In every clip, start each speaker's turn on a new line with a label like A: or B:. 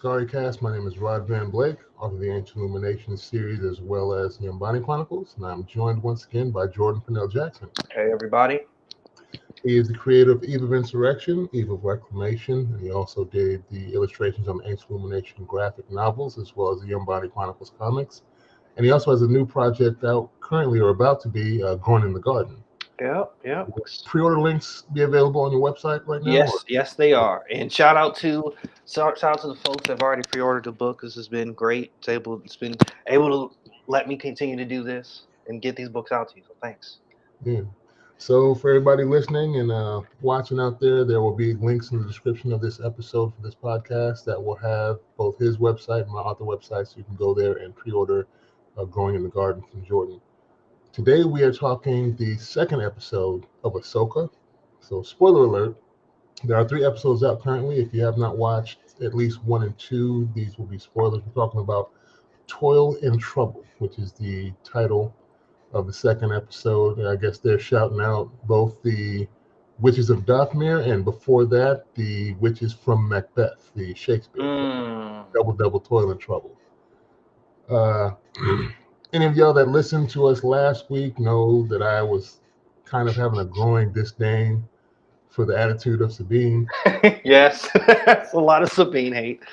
A: Askari Cast. My name is Rod Van Blake, author of the Ancient Illumination series as well as the Umbani Chronicles, and I'm joined once again by Jordan Purnell Jackson.
B: Hey, everybody.
A: He is the creator of Eve of Insurrection, Eve of Reclamation, and he also did the illustrations on the Ancient Illumination graphic novels as well as the Umbani Chronicles comics. And he also has a new project out currently or about to be Growing in the Garden.
B: Yep.
A: Pre-order links be available on your website right now?
B: Yes, they are. And shout out to the folks that have already pre-ordered the book. This has been great. It's been able to let me continue to do this and get these books out to you. So thanks.
A: Yeah. So for everybody listening and watching out there will be links in the description of this episode for this podcast that will have both his website and my author website, so you can go there and pre-order Growing in the Garden from Jordan. Today we are talking the second episode of Ahsoka. So spoiler alert, there are 3 episodes out currently. If you have not watched at least 1 and 2, these will be spoilers. We're talking about Toil and Trouble, which is the title of the second episode. I guess they're shouting out both the Witches of Dothmere and before that, the Witches from Macbeth, the Shakespeare play. Double Toil and Trouble. Any of y'all that listened to us last week know that I was kind of having a growing disdain for the attitude of Sabine.
B: Yes, that's a lot of Sabine hate.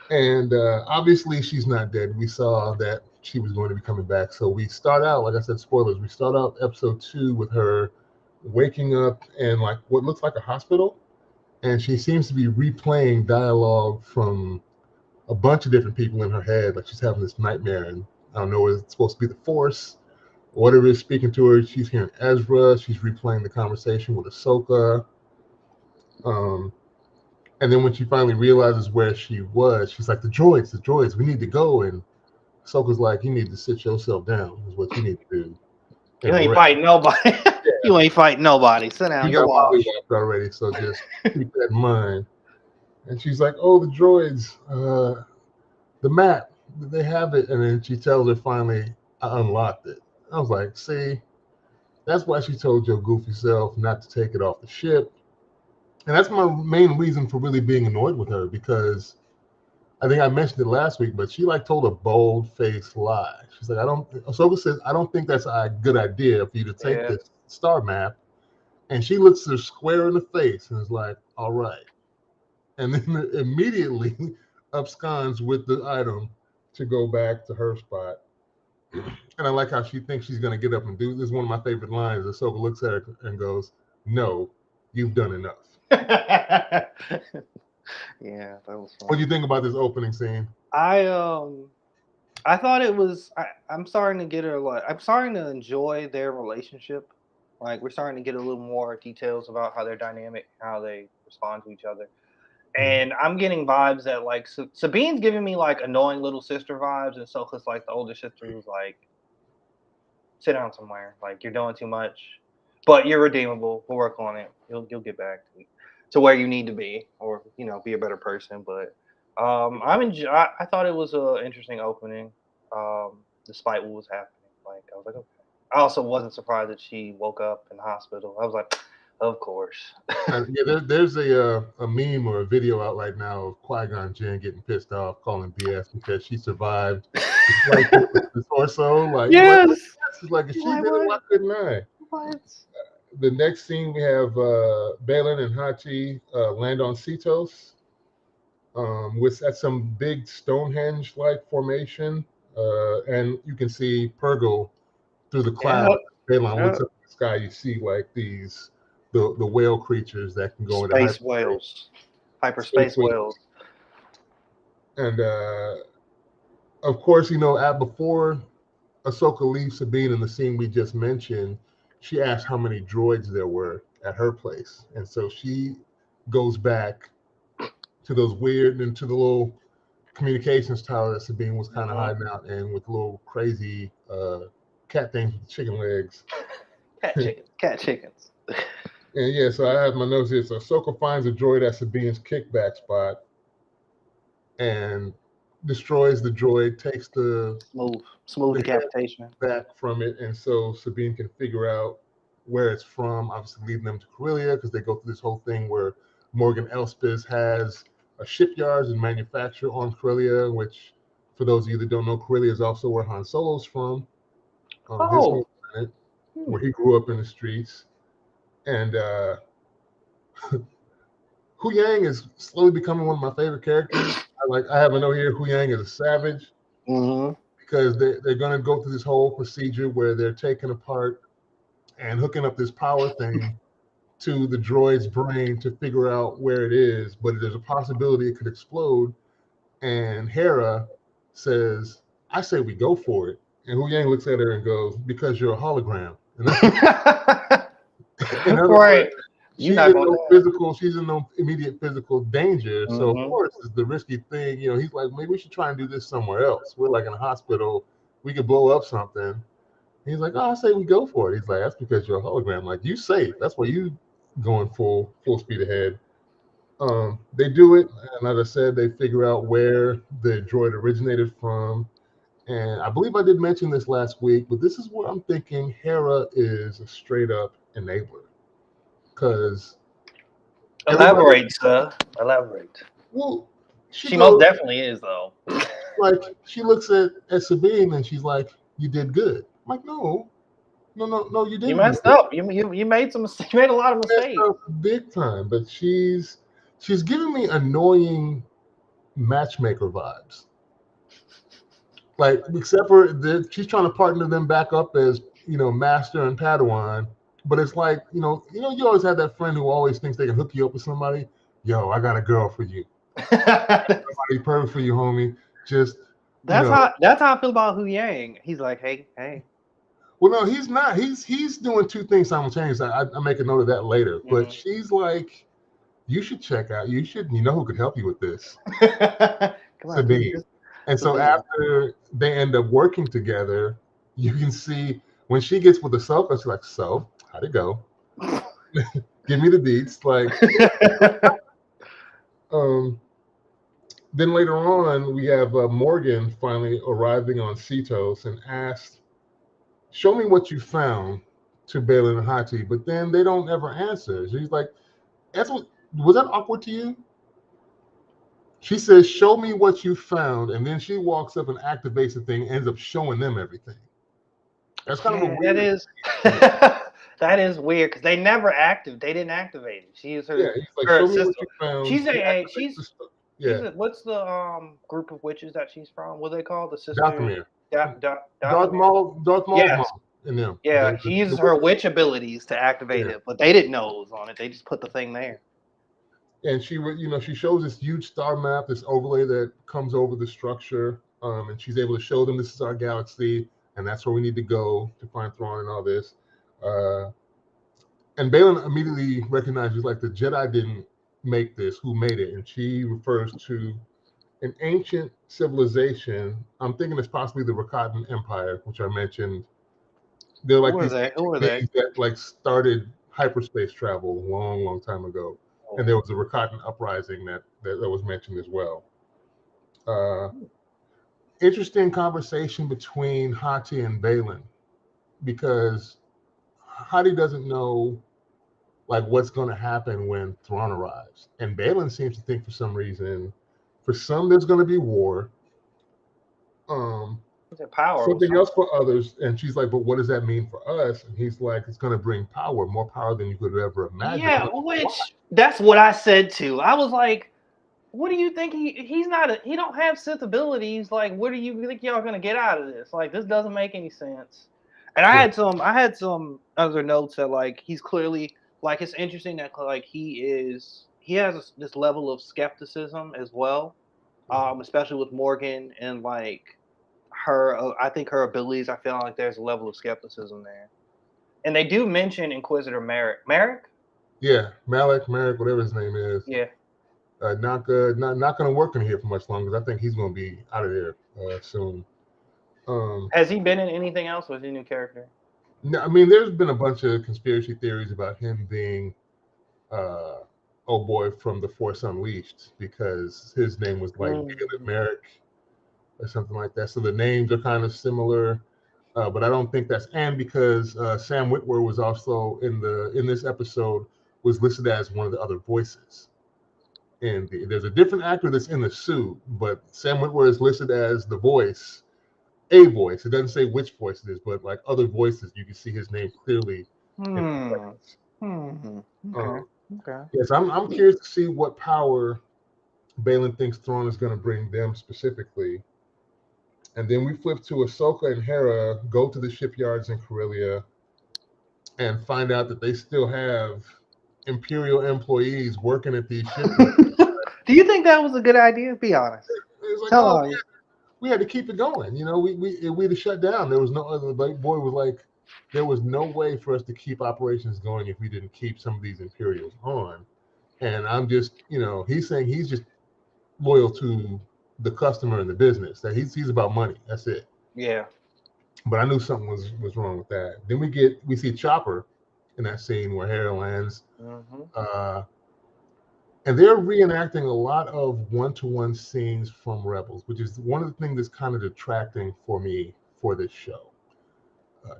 A: And obviously she's not dead. We saw that she was going to be coming back. So we start out, like I said, spoilers. We start out episode 2 with her waking up in like what looks like a hospital. And she seems to be replaying dialogue from a bunch of different people in her head. Like she's having this nightmare, and I don't know, it's supposed to be the Force, whatever is speaking to her. She's hearing Ezra. She's replaying the conversation with Ahsoka. And then when she finally realizes where she was, she's like, the droids, we need to go. And Ahsoka's like, you need to sit yourself down, is what you need to do.
B: You ain't fighting nobody. Yeah. You ain't fighting nobody. Sit down. You're washed
A: already, so just keep that in mind. And she's like, oh, the droids, the map, they have it. And then she tells her finally, I unlocked it. I was like, see, that's why she told your goofy self not to take it off the ship. And that's my main reason for really being annoyed with her, because I think I mentioned it last week, but she like told a bold-faced lie. She's like, Ahsoka says, I don't think that's a good idea for you to take this star map. And she looks her square in the face and is like, all right. And then immediately absconds with the item to go back to her spot. And I like how she thinks she's going to get up and do this. Is one of my favorite lines. Ahsoka looks at her and goes, no, you've done enough.
B: Yeah, that was fun.
A: What do you think about this opening scene?
B: I thought it was. I'm starting to get I'm starting to enjoy their relationship. Like we're starting to get a little more details about how they're dynamic, how they respond to each other, and I'm getting vibes that like Sabine's giving me like annoying little sister vibes, and Ahsoka's like the older sister who's like, sit down somewhere. Like you're doing too much, but you're redeemable. We'll work on it. You'll get back to where you need to be, or be a better person. But I thought it was an interesting opening, despite what was happening. Like I was like, okay. I also wasn't surprised that she woke up in the hospital. I was like, of course.
A: There's a meme or a video out right now of Qui-Gon Jinn getting pissed off, calling BS because she survived the torso. Like,
B: yes.
A: It's like, if she did it, why couldn't I?
B: What?
A: The next scene we have Balin and Hachi land on Cetos at some big Stonehenge-like formation, and you can see Purgle through the cloud. Balin looks up at the sky. You see like these the whale creatures that can go into
B: space whales, hyperspace whales.
A: And of course, before Ahsoka leaves Sabine in the scene we just mentioned, she asked how many droids there were at her place. And so she goes back to those weird, into the little communications tower that Sabine was kind of hiding out in, with little crazy cat things with chicken legs.
B: Cat chickens.
A: And yeah, so I have my notes here. So Ahsoka finds a droid at Sabine's kickback spot and destroys the droid, takes the
B: smooth decapitation
A: back from it, and so Sabine can figure out where it's from, obviously leading them to Corellia, because they go through this whole thing where Morgan Elspeth has shipyards and manufacture on Corellia, which, for those of you that don't know, Corellia is also where Han Solo's from, his home planet, where he grew up in the streets. And Hu Yang is slowly becoming one of my favorite characters. I have a note here. Hu Yang is a savage because they're going to go through this whole procedure where they're taking apart and hooking up this power thing to the droid's brain to figure out where it is. But there's a possibility it could explode. And Hera says, "I say we go for it." And Hu Yang looks at her and goes, "Because you're a hologram." And in other
B: right.
A: words, she's in no immediate physical danger. So of course it's the risky thing. He's like, maybe we should try and do this somewhere else. We're like in a hospital. We could blow up something. He's like, "Oh, I say we go for it." He's like, "That's because you're a hologram. Like, you safe. That's why you going full speed ahead." They do it, and as I said, they figure out where the droid originated from. And I believe I did mention this last week, but this is where I'm thinking Hera is a straight up enabler. Because
B: elaborate, sir. Elaborate.
A: Well,
B: she most definitely is, though.
A: Like, she looks at Sabine and she's like, "You did good." I'm like, no, you didn't.
B: You messed up. You made some mistakes. You made a lot of mistakes.
A: Big time. But she's giving me annoying matchmaker vibes. Like, except for she's trying to partner them back up as, Master and Padawan. But it's like, you always have that friend who always thinks they can hook you up with somebody. Yo, I got a girl for you. Somebody perfect for you, homie. Just
B: that's how I feel about Hu Yang. He's like, hey.
A: Well, no, he's not. He's doing two things simultaneously. I make a note of that later. But she's like, you should check out. You know who could help you with this? Sabine. And so after they end up working together, you can see when she gets with Ahsoka, she's like, "So, how'd it go? Give me the deets." Like, then later on, we have Morgan finally arriving on Cetos and asked, "Show me what you found," to Baylan and Hati, but then they don't ever answer. She's like, was that awkward to you? She says, "Show me what you found," and then she walks up and activates the thing, ends up showing them everything. That's kind of a weird.
B: That is weird because they never They didn't activate it. She's her.
A: Yeah, he's like, "Show me what you found."
B: She's what's the group of witches that she's from? What are they called? The sister.
A: Darth Maul's mom. In them.
B: Yeah, she uses her witch abilities to activate it, but they didn't know it was on it. They just put the thing there.
A: And she shows this huge star map, this overlay that comes over the structure, and she's able to show them this is our galaxy, and that's where we need to go to find Thrawn and all this. And Baylan immediately recognizes, like, the Jedi didn't make this. Who made it? And she refers to an ancient civilization. I'm thinking it's possibly the Rakatan Empire, which I mentioned. They're like these things that like started hyperspace travel a long, long time ago. And there was a Rakatan uprising that was mentioned as well. Interesting conversation between Hati and Baylan, because Hati doesn't know like what's going to happen when Thrawn arrives, and Baylan seems to think for some reason, there's going to be war. Something else for others, and she's like, "But what does that mean for us?" And he's like, "It's going to bring power, more power than you could ever imagine."
B: Yeah, that's what I said too. I was like, "What do you think? He don't have Sith abilities. Like, what do you think y'all going to get out of this? Like, this doesn't make any sense." And I had some other notes that like he's clearly like it's interesting that like he has this level of skepticism as well, especially with Morgan and like. I think her abilities, I feel like there's a level of skepticism there. And they do mention Inquisitor Merrick. Merrick?
A: Yeah, Merrick, whatever his name is.
B: Yeah.
A: Not going to work in here for much longer, because I think he's going to be out of there soon.
B: Has he been in anything else, or is he a new character?
A: No, I mean, there's been a bunch of conspiracy theories about him being from The Force Unleashed, because his name was like David Merrick or something like that. So the names are kind of similar, but I don't think that's, and because Sam Witwer was also in this episode was listed as one of the other voices in there's a different actor that's in the suit, but Sam Witwer is listed as the voice, a voice. It doesn't say which voice it is, but like other voices, you can see his name clearly in the credits.
B: Okay.
A: Yes, I'm curious to see what power Balin thinks Thrawn is going to bring them specifically. And then we flip to Ahsoka and Hera go to the shipyards in Corellia and find out that they still have Imperial employees working at these shipyards.
B: Do you think that was a good idea? Be honest.
A: It's like,
B: Tell
A: oh,
B: on you.
A: we had to keep it going. You know, we'd have shut down. There was no other. Like, boy was like, there was no way for us to keep operations going if we didn't keep some of these Imperials on. And I'm just, you know, he's saying he's just loyal to the customer and the business. That he's about money. That's it.
B: Yeah.
A: But I knew something was wrong with that. Then we see Chopper in that scene where Hera lands. And they're reenacting a lot of one-to-one scenes from Rebels, which is one of the things that's kind of detracting for me for this show.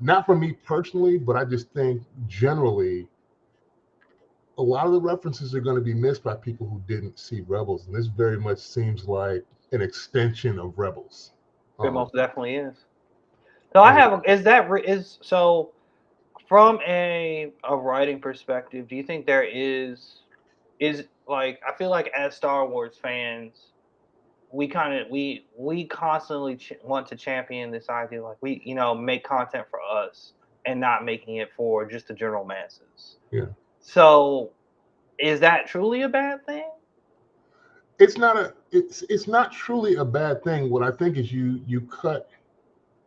A: Not for me personally, but I just think generally a lot of the references are going to be missed by people who didn't see Rebels. And this very much seems like an extension of Rebels.
B: It most definitely is. So I have, so from a writing perspective, do you think there is like, I feel like as Star Wars fans, we constantly want to champion this idea, like we, you know, make content for us and not making it for just the general masses.
A: Yeah.
B: So is that truly a bad thing?
A: It's not truly a bad thing. What I think is you cut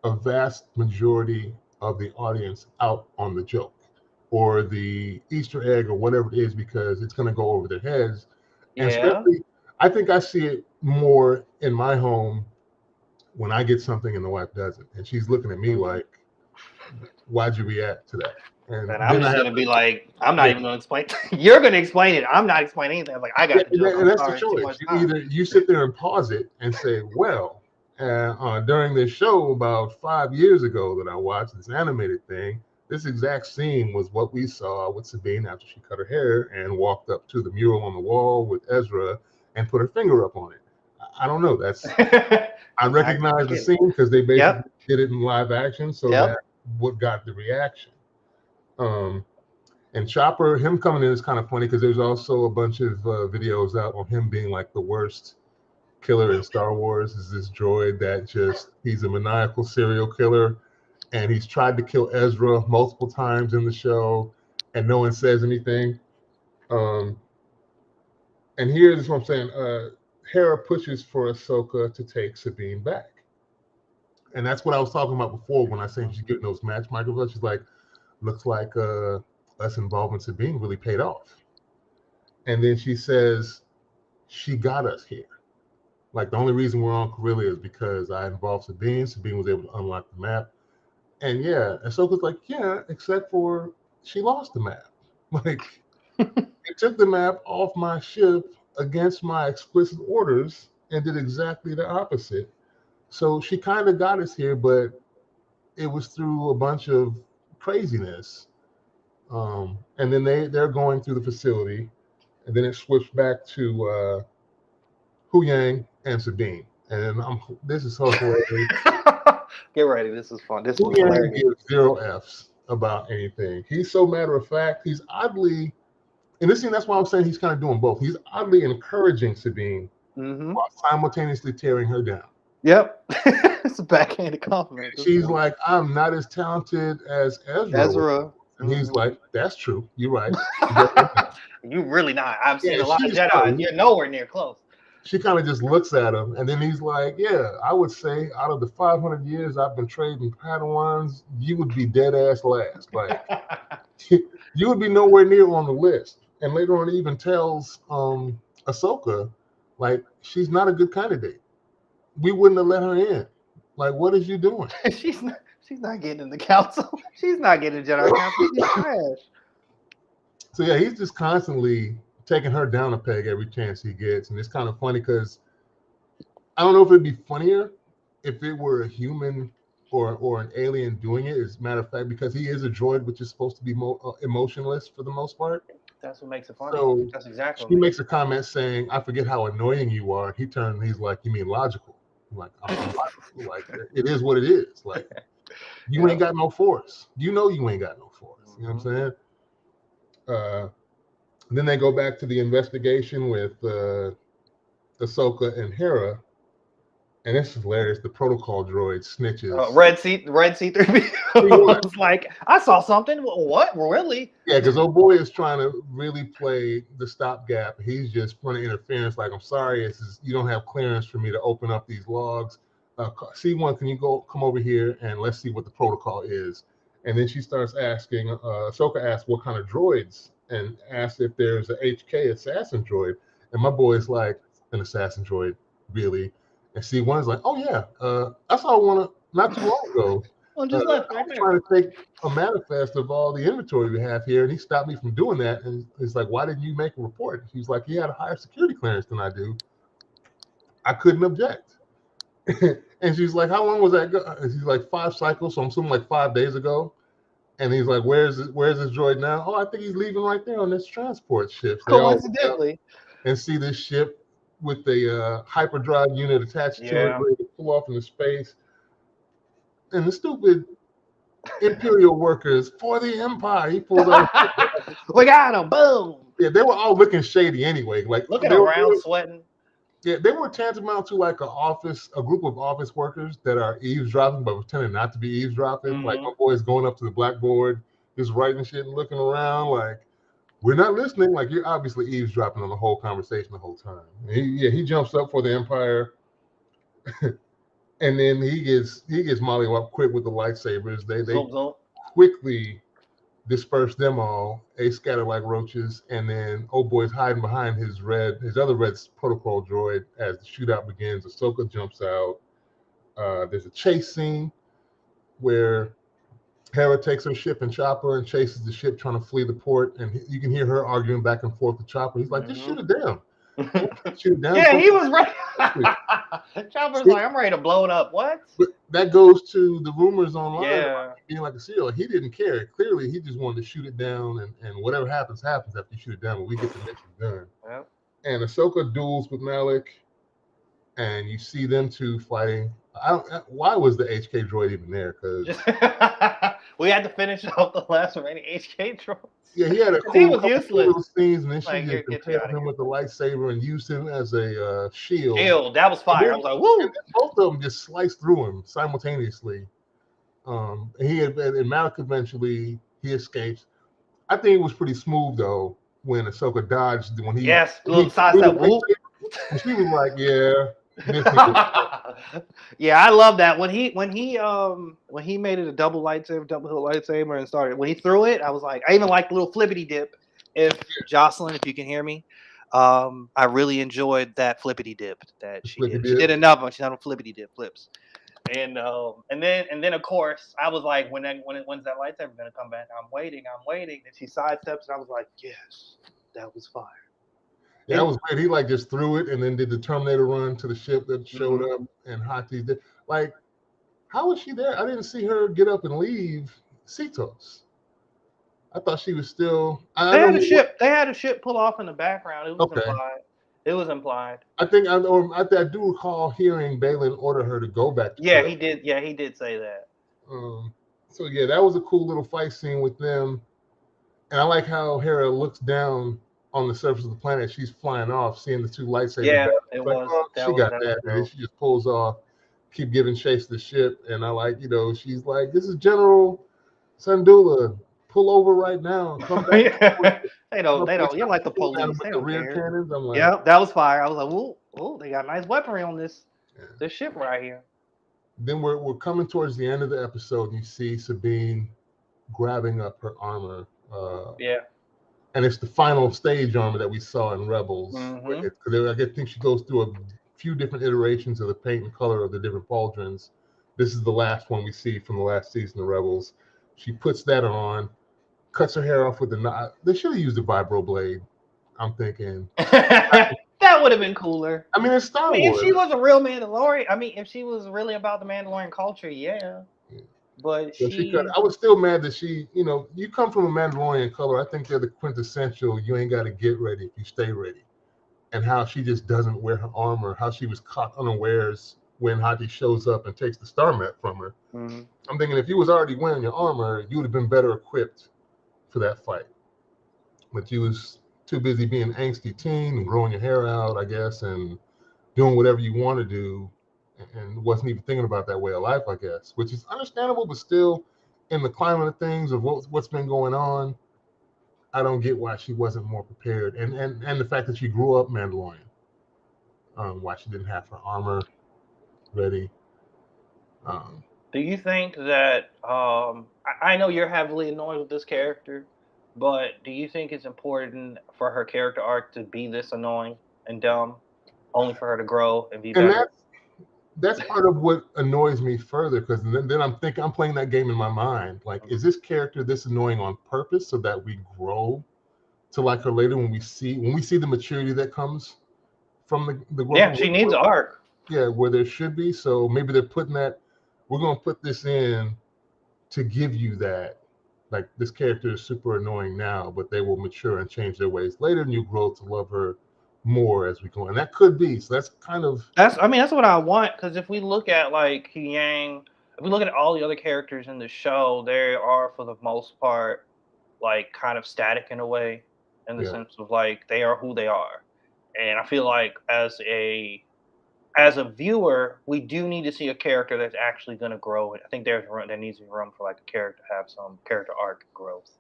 A: a vast majority of the audience out on the joke or the Easter egg or whatever it is, because it's going to go over their heads. And especially, I think I see it more in my home when I get something and the wife doesn't, and she's looking at me like, "Why'd you react to that?"
B: And I'm just gonna be like, I'm not even gonna explain. You're gonna explain it. I'm not explaining anything. I'm like, I got the joke.
A: And that's the choice. You sit there and pause it and say, "Well, during this show about 5 years ago that I watched this animated thing, this exact scene was what we saw with Sabine after she cut her hair and walked up to the mural on the wall with Ezra and put her finger up on it." I don't know. That's I recognize the scene because they basically did it in live action, so that's what got the reaction. And Chopper, him coming in is kind of funny because there's also a bunch of videos out on him being like the worst killer in Star Wars. Is this droid that he's a maniacal serial killer, and he's tried to kill Ezra multiple times in the show, and no one says anything. And here's what I'm saying. Hera pushes for Ahsoka to take Sabine back. And that's what I was talking about before when I said she's getting those match microphones. She's like, looks like us involving Sabine really paid off. And then she says, she got us here. Like, the only reason we're on Corellia is because I involved Sabine. Sabine was able to unlock the map. And yeah, Ahsoka's like, yeah, except for she lost the map. Like, it took the map off my ship against my explicit orders and did exactly the opposite. So she kind of got us here, but it was through a bunch of craziness. And then they're going through the facility, and then it switched back to Hu Yang and Sabine. And this is so hilarious.
B: Get ready, this is fun. This
A: Hu Yang gives 0 Fs about anything. He's so matter of fact. He's oddly, in this scene, that's why I'm saying he's kind of doing both. He's oddly encouraging Sabine while simultaneously tearing her down.
B: Yep. It's a backhanded compliment.
A: She's like, I'm not as talented as Ezra. And he's like, that's true. You're right.
B: You really not. I've seen a lot of Jedi. You're nowhere near close.
A: She kind of just looks at him, and then he's like, yeah, I would say out of the 500 years I've been trading Padawans, you would be dead ass last. Like, you would be nowhere near on the list. And later on, he even tells Ahsoka, like, she's not a good candidate. We wouldn't have let her in. Like, what is you doing?
B: She's not getting in the council. She's not getting Jedi council. She's trash.
A: So yeah, he's just constantly taking her down a peg every chance he gets, and it's kind of funny because I don't know if it'd be funnier if it were a human or an alien doing it. As a matter of fact, because he is a droid, which is supposed to be emotionless for the most part.
B: That's what makes it funny.
A: So
B: That's exactly
A: she
B: what
A: makes a comment saying, "I forget how annoying you are." He's like, "You mean logical?" I'm like, I'm logical. Like, it is what it is. Like, you ain't got no force. You know you ain't got no force. You know what I'm saying? Then they go back to the investigation with Ahsoka and Hera, and it's hilarious. The protocol droid snitches.
B: Red C3PO was like, I saw something. What? Really?
A: Yeah, because old boy is trying to really play the stopgap. He's just running interference. Like, I'm sorry, you don't have clearance for me to open up these logs. C1, can you come over here and let's see what the protocol is? And then she starts asking. Ahsoka asks what kind of droids, and asks if there's a HK assassin droid. And my boy's like, an assassin droid, really? And C1's like, oh yeah, I saw one not too long ago.
B: Well, just left right
A: I'm
B: there.
A: trying to take a manifest of all the inventory we have here, and he stopped me from doing that. And he's like, why didn't you make a report? He's like, he had a higher security clearance than I do. I couldn't object. And she's like, how long was that? And he's like, 5 cycles. So I'm assuming like 5 days ago. And he's like, where's this droid now? Oh, I think he's leaving right there on this transport ship. So
B: coincidentally,
A: and see this ship with the hyperdrive unit attached to it, ready to pull off into space. And the stupid Imperial workers for the Empire. He pulls out.
B: We got him. Boom.
A: Yeah, they were all looking shady anyway. Like,
B: looking around, sweating.
A: Yeah, they were tantamount to like a group of office workers that are eavesdropping, but pretending not to be eavesdropping.
B: Mm-hmm.
A: Like, my boy's going up to the blackboard, just writing shit and looking around like, we're not listening. Like, you're obviously eavesdropping on the whole conversation the whole time. He jumps up for the Empire. And then he gets mollywopped quick with the lightsabers. They quickly disperse them all. They scatter like roaches, and then old boy's hiding behind his other red protocol droid as the shootout begins. Ahsoka jumps out. There's a chase scene where Hera takes her ship and Chopper and chases the ship trying to flee the port, and you can hear her arguing back and forth with Chopper. He's like, just shoot it down. Shoot it down.
B: Yeah, he was ready. Chopper's like, I'm ready to blow it up. What?
A: But that goes to the rumors online.
B: Yeah.
A: Being like a serial. He didn't care. Clearly, he just wanted to shoot it down, and whatever happens after you shoot it down, but we get the mission done.
B: Yep.
A: And Ahsoka duels with Malik, and you see them two fighting. Why was the HK droid even there? Because
B: we had to finish off the last remaining HK droids.
A: Yeah, he had a
B: cool little
A: scenes, and then she just compared him with the lightsaber and used him as a shield.
B: That was fire. I was like, woo!
A: Both of them just sliced through him simultaneously. And Malik eventually he escapes. I think it was pretty smooth though when Ahsoka dodged when he
B: little sidestep.
A: She was like, yeah.
B: Yeah, I love that when he made it a double hilt lightsaber and started when he threw it. I was like, I even liked the little flippity dip. Jocelyn, if you can hear me, I really enjoyed that flippity dip that she did. She did another one. She's on flippity dip flips, and then of course I was like, when's that lightsaber gonna come back? I'm waiting. And she sidesteps, and I was like, yes, that was fire.
A: Yeah, that was weird. He like just threw it and then did the Terminator run to the ship that showed up, and Hati's there. Like, how was she there? I didn't see her get up and leave Cetos. I thought she was still.
B: They had a ship pull off in the background. It was implied. It was implied.
A: I think I do recall hearing Balin order her to go back.
B: He did. Yeah, he did say that.
A: So yeah, that was a cool little fight scene with them, and I like how Hera looks down on the surface of the planet. She's flying off, seeing the two lightsabers.
B: Yeah,
A: it was. She got that, and she just pulls off, keep giving chase to the ship, and I like, she's like, "This is General Syndulla. Pull over right now. Come back."
B: They don't. You're like the police. They don't care.
A: Cannons. I'm like,
B: yeah, that was fire. I was like, "Ooh, they got nice weaponry on this ship right here."
A: Then we're coming towards the end of the episode, and you see Sabine grabbing up her armor. And it's the final stage armor that we saw in Rebels. I think she goes through a few different iterations of the paint and color of the different pauldrons. This is the last one we see from the last season of Rebels. She puts that on, cuts her hair off with the knife. They should have used a vibro blade, I'm thinking.
B: That would have been cooler.
A: I mean, it's Star Wars.
B: If she was a real Mandalorian, if she was really about the Mandalorian culture, yeah. but
A: So she cut. I was still mad that she, you come from a Mandalorian color. I think they're the quintessential. You ain't got to get ready if you stay ready. And how she just doesn't wear her armor. How she was caught unawares when Hati shows up and takes the star map from her.
B: Mm-hmm.
A: I'm thinking if you was already wearing your armor, you would have been better equipped for that fight. But you was too busy being angsty teen and growing your hair out, I guess, and doing whatever you want to do, and wasn't even thinking about that way of life, I guess, which is understandable, but still, in the climate of things of what's been going on, I don't get why she wasn't more prepared, and the fact that she grew up Mandalorian, why she didn't have her armor ready.
B: Do you think that I know you're heavily annoyed with this character, but do you think it's important for her character arc to be this annoying and dumb, only for her to grow and be
A: And
B: better?
A: that's part of what annoys me further, because then I'm playing that game in my mind. Like, is this character this annoying on purpose so that we grow to like her later when we see the maturity that comes from the growth?
B: Yeah, she needs an arc.
A: Yeah, where there should be. So maybe they're putting that. We're gonna put this in to give you that. Like, this character is super annoying now, but they will mature and change their ways later, and you grow to love her more as we go. And that could be. So that's kind of.
B: That's what I want, because if we look at like Yang, if we look at all the other characters in the show, they are for the most part like kind of static in a way, in the sense of like they are who they are. And I feel like as a viewer, we do need to see a character that's actually going to grow. I think there needs to be room for like a character to have some character arc growth.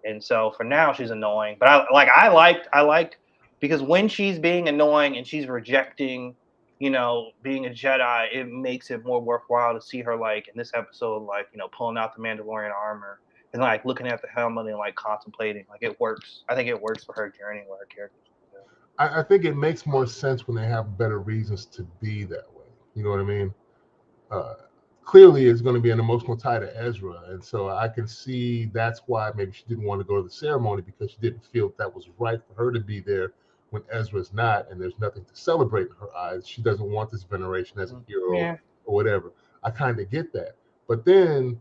B: And so for now, she's annoying, but I liked because when she's being annoying and she's rejecting, being a Jedi, it makes it more worthwhile to see her like in this episode, like pulling out the Mandalorian armor and like looking at the helmet and like contemplating. Like, it works. I think it works for her journey where her character.
A: I think it makes more sense when they have better reasons to be that way. You know what I mean? Clearly, it's going to be an emotional tie to Ezra, and so I can see that's why maybe she didn't want to go to the ceremony, because she didn't feel that was right for her to be there when Ezra's not, and there's nothing to celebrate in her eyes. She doesn't want this veneration as a hero or whatever. I kind of get that, but then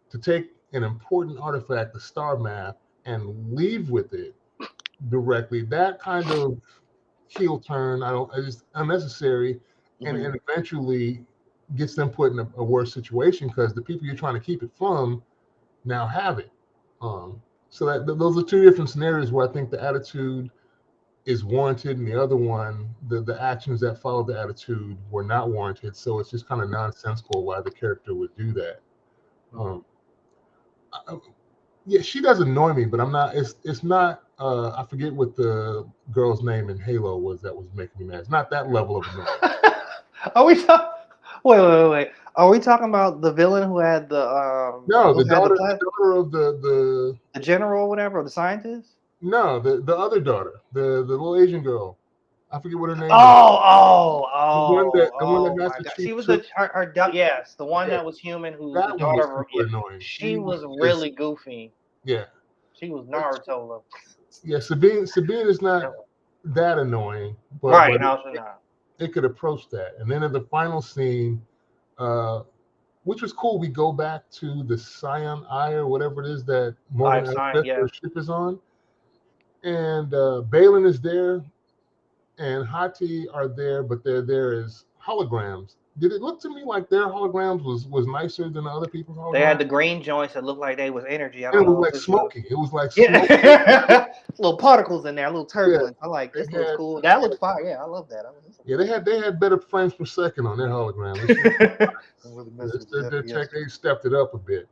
A: to take an important artifact, the star map, and leave with it directly, that kind of heel turn, it's unnecessary, and eventually gets them put in a worse situation, because the people you're trying to keep it from now have it. So that those are two different scenarios where I think the attitude is warranted, and the other one, the actions that follow the attitude were not warranted. So it's just kind of nonsensical why the character would do that. Yeah, she does annoy me, but I'm not. It's not. I forget what the girl's name in Halo was that was making me mad. It's not that level of annoying.
B: Are we talking? Wait. Are we talking about the villain who had the
A: No, the daughter of the
B: general or whatever, or the scientist?
A: No, the other daughter, the little Asian girl. I forget what her name is. The one that Master Chief.
B: She was her yes, the one that was human, who
A: that
B: the daughter
A: was super annoying.
B: She was really goofy.
A: Yeah.
B: She was Naruto level.
A: Yeah, Sabine is not that annoying, but
B: right, no, she's not.
A: It could approach that. And then in the final scene, which was cool, we go back to the Scion Eye or whatever it is that Morgan Elsbeth's ship is on. And Balin is there, and Hati are there, but they're there as holograms. Did it look to me like their holograms was nicer than the other people's holograms?
B: They had the green joints that looked like they was energy.
A: It was like smoky. It was like
B: smoky. Little particles in there, a little turbulence. Yeah, I like this. Looks cool. That looks fire. Yeah, I love that.
A: Yeah, they had better frames per second on their holograms. They stepped it up a bit.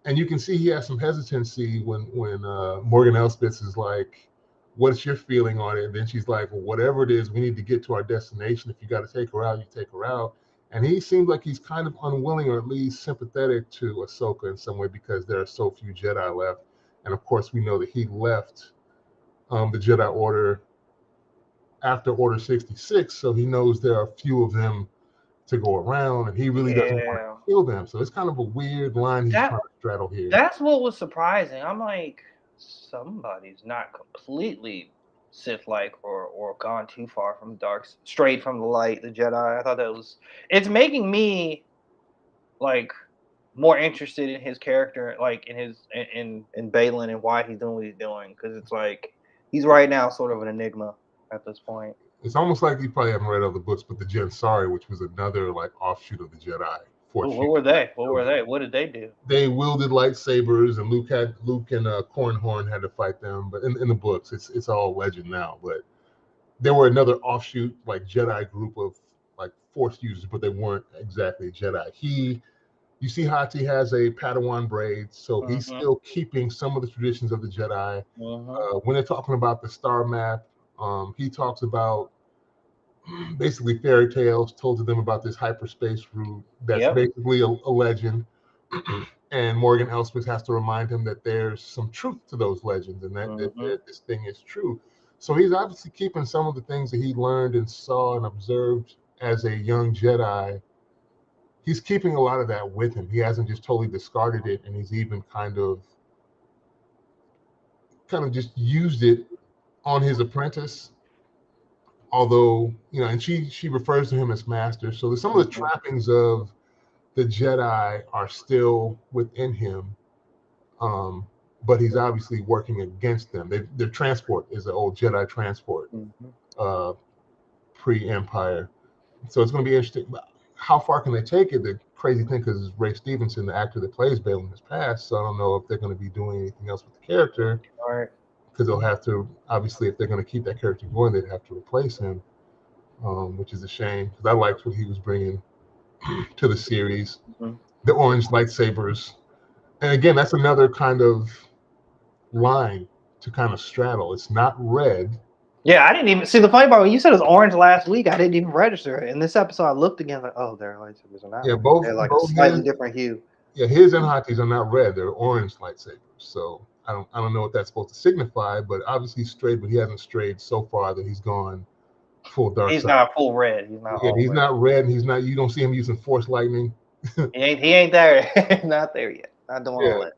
A: And you can see he has some hesitancy when Morgan Elsbeth is like, what's your feeling on it? And then she's like, well, whatever it is, we need to get to our destination. If you got to take her out, you take her out. And he seems like he's kind of unwilling, or at least sympathetic to Ahsoka in some way, because there are so few Jedi left. And of course, we know that he left the Jedi Order after Order 66, so he knows there are few of them to go around, and he really doesn't want to kill them. So it's kind of a weird line he's trying to straddle here.
B: That's what was surprising. I'm like, somebody's not completely Sith-like or gone too far from dark, straight from the light, the Jedi. I thought it's making me like more interested in his character, like in his in Balin and why he's doing what he's doing, because it's like he's right now sort of an enigma at this point.
A: It's almost like you probably haven't read other books, but the Jensari, which was another like offshoot of the Jedi,
B: What
A: Force
B: were they? What were
A: users.
B: they? What did they do?
A: They wielded lightsabers, and Luke and Cornhorn had to fight them. But in the books, it's all legend now. But there were another offshoot like Jedi group of like Force users, but they weren't exactly Jedi. You see, Hati has a Padawan braid, so he's
B: Mm-hmm.
A: still keeping some of the traditions of the Jedi.
B: Mm-hmm.
A: When they're talking about the star map, he talks about basically fairy tales told to them about this hyperspace route that's
B: Yep.
A: basically a legend. And Morgan Elsbeth has to remind him that there's some truth to those legends and
B: Mm-hmm.
A: that this thing is true. So he's obviously keeping some of the things that he learned and saw and observed as a young Jedi. He's keeping a lot of that with him. He hasn't just totally discarded it, and he's even kind of just used it on his apprentice. Although, and she refers to him as master. So some of the
B: Mm-hmm.
A: trappings of the Jedi are still within him, but he's obviously working against them. Their transport is an old Jedi transport,
B: Mm-hmm.
A: uh, pre-Empire. So it's going to be interesting. How far can they take it? The crazy thing, because Ray Stevenson, the actor that plays Balin, has passed. So I don't know if they're going to be doing anything else with the character,
B: All right.
A: because they'll have to, obviously, if they're going to keep that character going, they'd have to replace him, which is a shame, because I liked what he was bringing to the series.
B: Mm-hmm.
A: The orange lightsabers. And again, that's another kind of line to kind of straddle. It's not red.
B: Yeah, I didn't even see the funny part when you said it was orange last week. I didn't even register it. In this episode, I looked again, like, oh, their lightsabers are not
A: Yeah,
B: red. They're like a
A: both
B: slightly different hue.
A: his and Hati's are not red. They're orange lightsabers. So I don't know what that's supposed to signify, but obviously he's strayed, but he hasn't strayed so far that he's gone full dark
B: He's
A: side.
B: not full red. He's not
A: Yeah,
B: all
A: he's
B: red.
A: not red, and he's not. You don't see him using force lightning.
B: He ain't there. Not there yet. Not doing all
A: Yeah.
B: that.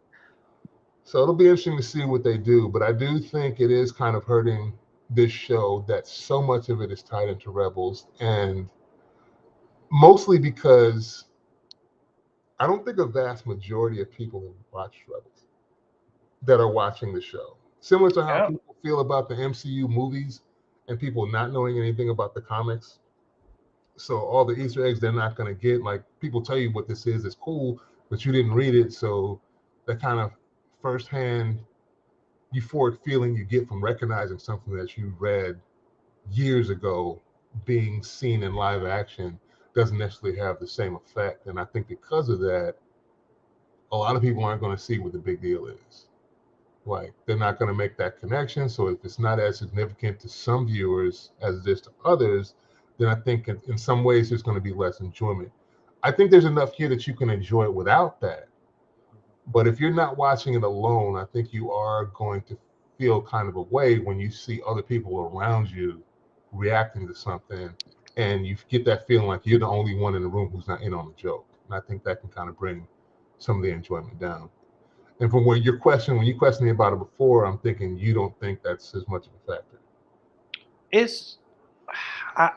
A: So it'll be interesting to see what they do, but I do think it is kind of hurting this show that so much of it is tied into Rebels, and mostly because I don't think a vast majority of people have watched Rebels that are watching the show. Similar to how
B: Yeah.
A: people feel about the MCU movies and people not knowing anything about the comics. So all the Easter eggs they're not going to get, like people tell you what this is, it's cool, but you didn't read it. So that kind of firsthand euphoric feeling you get from recognizing something that you read years ago being seen in live action doesn't necessarily have the same effect. And I think because of that, a lot of people aren't going to see what the big deal is. Like they're not going to make that connection. So if it's not as significant to some viewers as it is to others, then I think in some ways there's going to be less enjoyment. I think there's enough here that you can enjoy it without that. But if you're not watching it alone, I think you are going to feel kind of a way when you see other people around you reacting to something, and you get that feeling like you're the only one in the room who's not in on the joke. And I think that can kind of bring some of the enjoyment down. And from when you questioned me about it before, I'm thinking you don't think that's as much of a factor.
B: It's I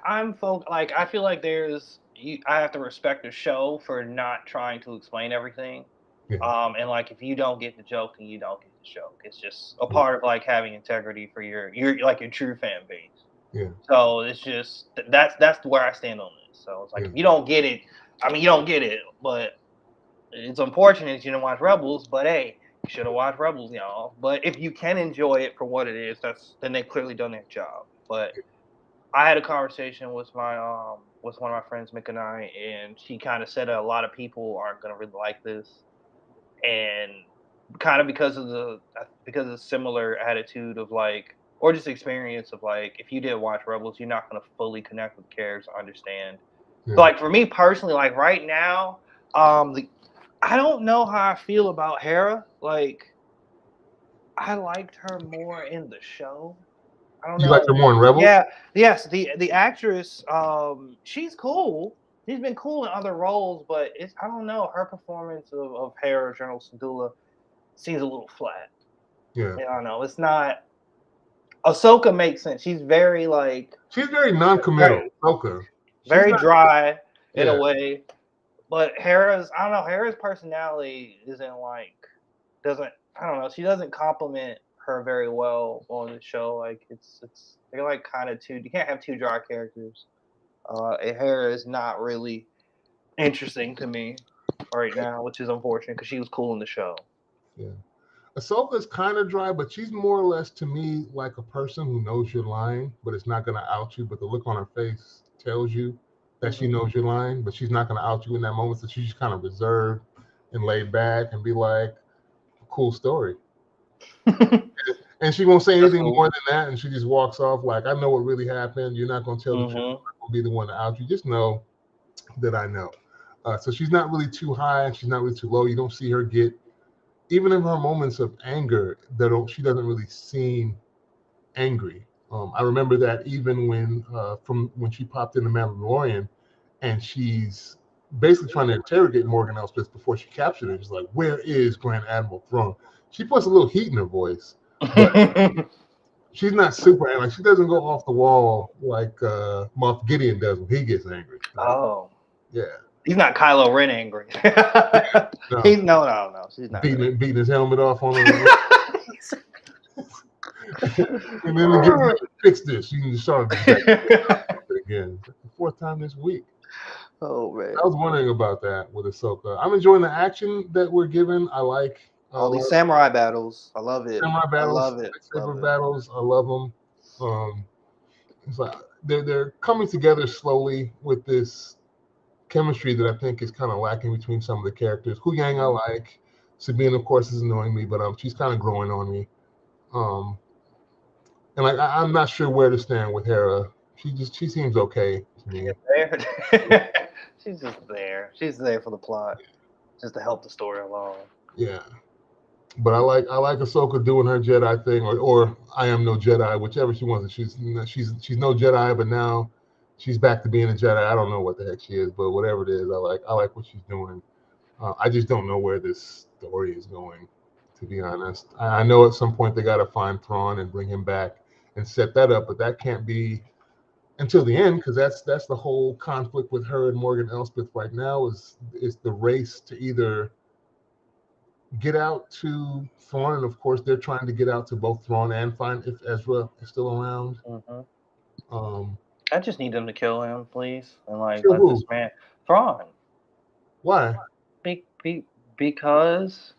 B: I'm like I feel like I have to respect the show for not trying to explain everything.
A: Yeah.
B: And like if you don't get the joke, then you don't get the joke. It's just a part of like having integrity for your like your true fan base.
A: Yeah.
B: So it's just that's where I stand on this. So it's like
A: Yeah.
B: if you don't get it, I mean you don't get it, but it's unfortunate you didn't watch Rebels. But hey, you should have watched Rebels, y'all. But if you can enjoy it for what it is, then they clearly done their job. But I had a conversation with with one of my friends, Mick and I, and she kind of said that a lot of people aren't gonna really like this, and kind of because of the similar attitude of like, or just experience of like, if you did watch Rebels, you're not gonna fully connect with the characters, understand.
A: Yeah.
B: So like for me personally, like right now, I don't know how I feel about Hera. Like I liked her more in the show. I don't
A: You like
B: know.
A: her more in Rebels?
B: Yeah, yes, the actress, she's cool. She's been cool in other roles, but I don't know. Her performance of Hera, General Syndulla, seems a little flat.
A: Yeah.
B: I don't know. It's not. Ahsoka makes sense. She's very like
A: She's very non-committal. Okay.
B: very
A: Not,
B: dry in a
A: yeah.
B: way. But Hera's, I don't know, Hera's personality isn't like, doesn't, I don't know, she doesn't complement her very well on the show. Like they're like kind of two. You can't have two dry characters. And Hera is not really interesting to me right now, which is unfortunate because she was cool in the show.
A: Yeah. Ahsoka's kind of dry, but she's more or less to me like a person who knows you're lying, but it's not going to out you. But the look on her face tells you that she knows you're lying, but she's not going to out you in that moment. So she's just kind of reserved and laid back and be like, cool story. And she won't say anything more than that. And she just walks off like, I know what really happened. You're not going to tell the truth. I'm not going to be the one to out you. Just know that I know. So she's not really too high and she's not really too low. You don't see her get, even in her moments of anger, she doesn't really seem angry. I remember that even from when she popped in the Mandalorian, and she's basically trying to interrogate Morgan Elsbeth before she captured her. She's like, "Where is Grand Admiral Thrawn?" She puts a little heat in her voice, but she's not super angry. Like she doesn't go off the wall like Moff Gideon does when he gets angry.
B: Oh,
A: yeah.
B: He's not Kylo Ren angry. No. No. She's not
A: beating his helmet off on her. And then to get fix this, you can just start again. The fourth time this week.
B: Oh man!
A: I was wondering about that with Ahsoka. I'm enjoying the action that we're given. I like
B: all these samurai battles. I love it.
A: Samurai battles.
B: I love it.
A: Lightsaber battles. I love them. It's like they're coming together slowly with this chemistry that I think is kind of lacking between some of the characters. Hu Yang I like. Sabine, of course, is annoying me, but she's kind of growing on me. And like I'm not sure where to stand with Hera. She seems okay to me.
B: She's just there. She's there for the plot, just to help the story along.
A: Yeah, but I like Ahsoka doing her Jedi thing, or I am no Jedi, whichever she wants. She's no Jedi, but now she's back to being a Jedi. I don't know what the heck she is, but whatever it is, I like what she's doing. I just don't know where this story is going, to be honest. I know at some point they got to find Thrawn and bring him back and set that up, but that can't be until the end, because that's the whole conflict with her and Morgan Elsbeth right now is the race to either get out to Thrawn, and of course they're trying to get out to both Thrawn and find if Ezra is still around.
B: I just need them to kill him, please, and like let this man Thrawn.
A: Why?
B: Because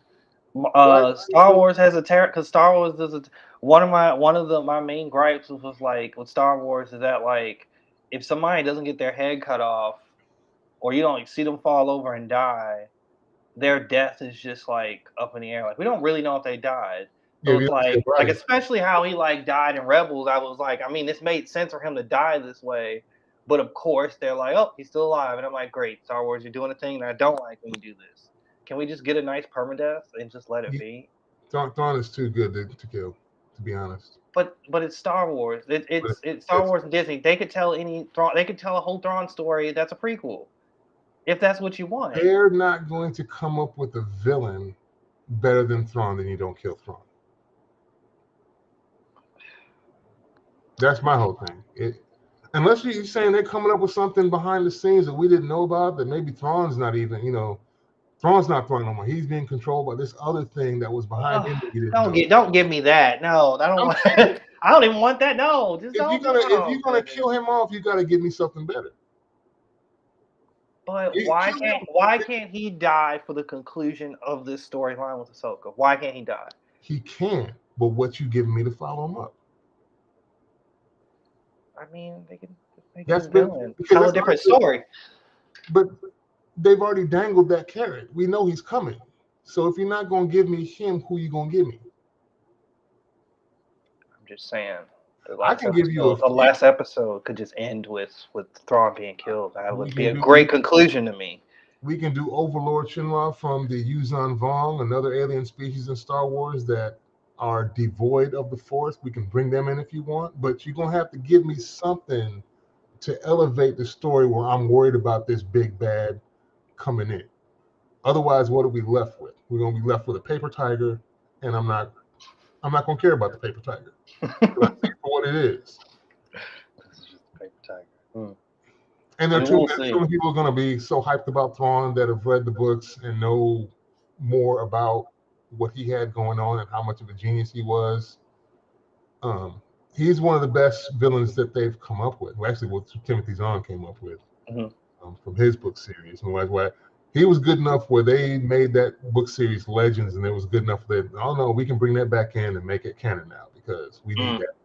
B: Star Wars has a terror. Because Star Wars does a one of my main gripes was like with Star Wars is that like if somebody doesn't get their head cut off or you don't see them fall over and die, their death is just like up in the air. Like we don't really know if they died. So it's like especially how he like died in Rebels. I was like, I mean, this made sense for him to die this way, but of course they're like, oh, he's still alive, and I'm like, great, Star Wars, you're doing a thing that I don't like when you do this. Can we just get a nice permadeath and just let it be?
A: Thrawn is too good to kill, to be honest.
B: But it's Star Wars. It's Star Wars and Disney. They could tell They could tell a whole Thrawn story that's a prequel, if that's what you want.
A: They're not going to come up with a villain better than Thrawn. Then you don't kill Thrawn. That's my whole thing. Unless you're saying they're coming up with something behind the scenes that we didn't know about, that maybe Thrawn's not even, Thrawn's not Thrawn no more. He's being controlled by this other thing that was behind him.
B: Don't give me that. No, I don't want that. I don't even want that. No, just
A: if you're gonna kill him off, you gotta give me something better.
B: But why can't he die for the conclusion of this storyline with Ahsoka? Why can't he die?
A: He can, but what you giving me to follow him up?
B: I mean, they can tell a different story.
A: But they've already dangled that carrot. We know he's coming. So if you're not going to give me him, who you going to give me?
B: I'm just saying. The last episode could just end with Thrawn being killed. That would be a great conclusion to me.
A: We can do Overlord Shinra from the Yuzan Vong, another alien species in Star Wars that are devoid of the Force. We can bring them in if you want, but you're going to have to give me something to elevate the story where I'm worried about this big bad coming in. Otherwise, what are we left with? We're going to be left with a paper tiger, and I'm not going to care about the paper tiger. I see it for what it is.
B: This is just a paper tiger.
A: And
B: I mean, we'll see.
A: some people are going to be so hyped about Thrawn that have read the books and know more about what he had going on and how much of a genius he was. He's one of the best villains that they've come up with. Well, actually, what Timothy Zahn came up with from his book series. And why he was good enough where they made that book series Legends, and it was good enough that, oh no, we can bring that back in and make it canon now because we need that.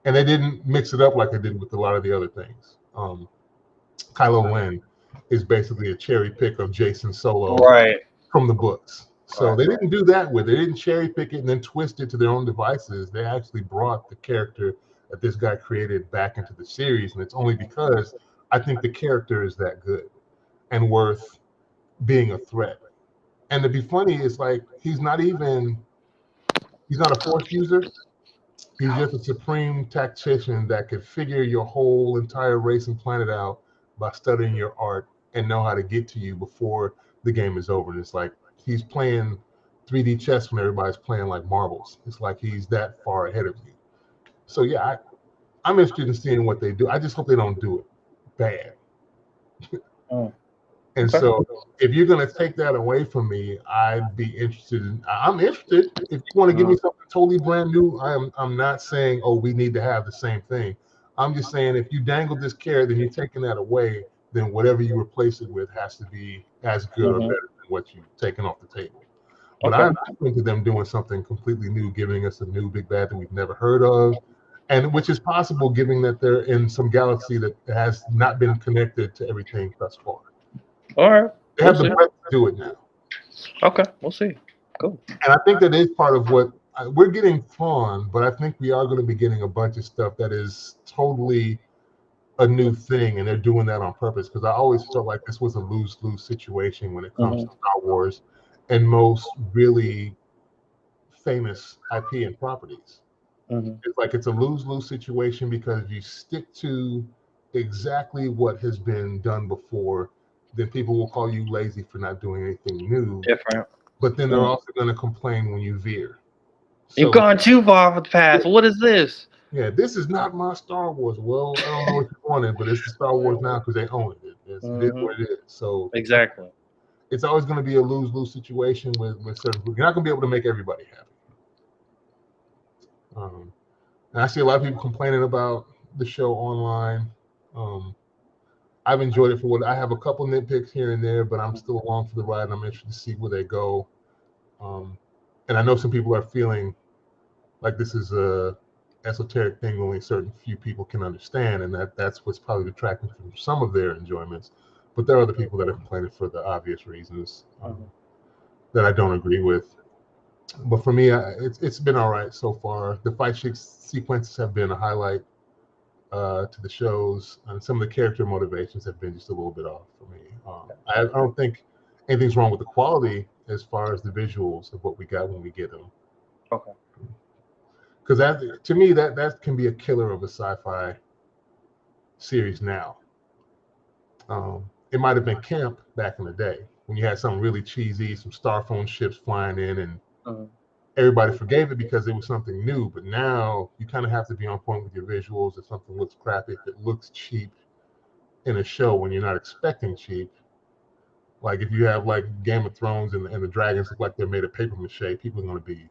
A: And they didn't mix it up like they did with a lot of the other things. Kylo Ren is basically a cherry pick of Jason Solo from the books. So they didn't do that with it. They didn't cherry pick it and then twist it to their own devices. They actually brought the character that this guy created back into the series. And it's only because I think the character is that good and worth being a threat. And to be funny, it's like he's not a force user. He's just a supreme tactician that could figure your whole entire race and planet out by studying your art and know how to get to you before the game is over. And it's like he's playing 3D chess when everybody's playing like marbles. It's like he's that far ahead of you. So yeah, I'm interested in seeing what they do. I just hope they don't do it bad. And so if you're going to take that away from me, I'd be interested. I'm interested. If you want to give me something totally brand new, I'm not saying, oh, we need to have the same thing. I'm just saying if you dangle this carrot, then you're taking that away, then whatever you replace it with has to be as good or better than what you've taken off the table. But I'm open to them doing something completely new, giving us a new big bad that we've never heard of, and which is possible given that they're in some galaxy that has not been connected to everything thus far.
B: All right.
A: They have the breadth to do it now.
B: Okay, we'll see. Cool.
A: And I think that is part of what we're getting Thrawn, but I think we are going to be getting a bunch of stuff that is totally a new thing, and they're doing that on purpose because I always felt like this was a lose-lose situation when it comes to Star Wars and most really famous IP and properties. It's like it's a lose-lose situation because if you stick to exactly what has been done before, then people will call you lazy for not doing anything new.
B: Different.
A: But then they're also going to complain when you veer.
B: So, you've gone too far off the path. What is this?
A: Yeah, this is not my Star Wars. Well, I don't know what you wanted, but it's the Star Wars now because they own it. It is what it is. So
B: exactly,
A: it's always going to be a lose-lose situation with certain people. You're not going to be able to make everybody happy. And I see a lot of people complaining about the show online. I've enjoyed it for what I have a couple nitpicks here and there, but I'm still along for the ride and I'm interested to see where they go. And I know some people are feeling like this is a esoteric thing only a certain few people can understand, and that's what's probably detracting from some of their enjoyments. But there are other people that are complaining for the obvious reasons that I don't agree with. But for me, it's been all right so far. The fight sequences have been a highlight to the shows, and some of the character motivations have been just a little bit off for me. I don't think anything's wrong with the quality as far as the visuals of what we got when we get them.
B: Okay.
A: Because that, to me, that can be a killer of a sci-fi series now. It might have been camp back in the day when you had something really cheesy, some Starphone ships flying in, and everybody forgave it because it was something new. But now you kind of have to be on point with your visuals. If something looks crappy, if it looks cheap in a show when you're not expecting cheap, like if you have like Game of Thrones and the dragons look like they're made of paper mache, people are going to be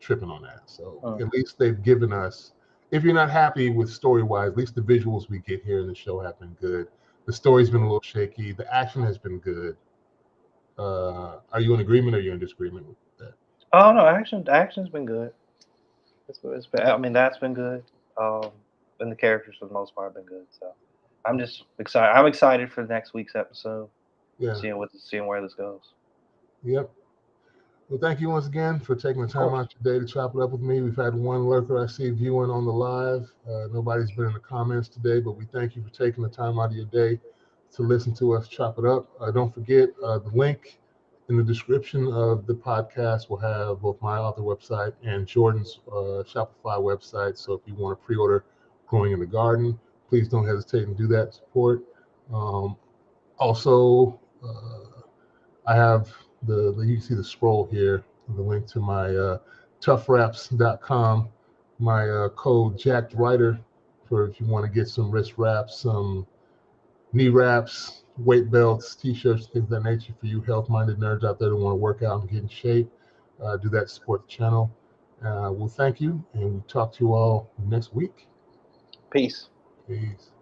A: tripping on that. So at least they've given us, if you're not happy with story-wise, at least the visuals we get here in the show have been good. The story's been a little shaky. The action has been good. Are you in agreement or are you in disagreement with that?
B: Oh no, action's been good. It's been, I mean, that's been good. And the characters for the most part have been good. So I'm just excited. I'm excited for next week's episode.
A: Yeah.
B: Seeing where this goes.
A: Yep. Well, thank you once again for taking the time out today to chop it up with me. We've had one lurker I see viewing on the live. Nobody's been in the comments today, but we thank you for taking the time out of your day to listen to us chop it up. Don't forget the link in the description of the podcast will have both my author website and Jordan's Shopify website. So if you want to pre-order Growing in the Garden, please don't hesitate and do that support. Also, I have you can see the scroll here, the link to my toughwraps.com, my code JackedWriter for if you want to get some wrist wraps, some knee wraps, weight belts, t-shirts, things of that nature for you health-minded nerds out there that want to work out and get in shape. Do that, support the channel. We'll thank you, and we'll talk to you all next week.
B: Peace.
A: Peace.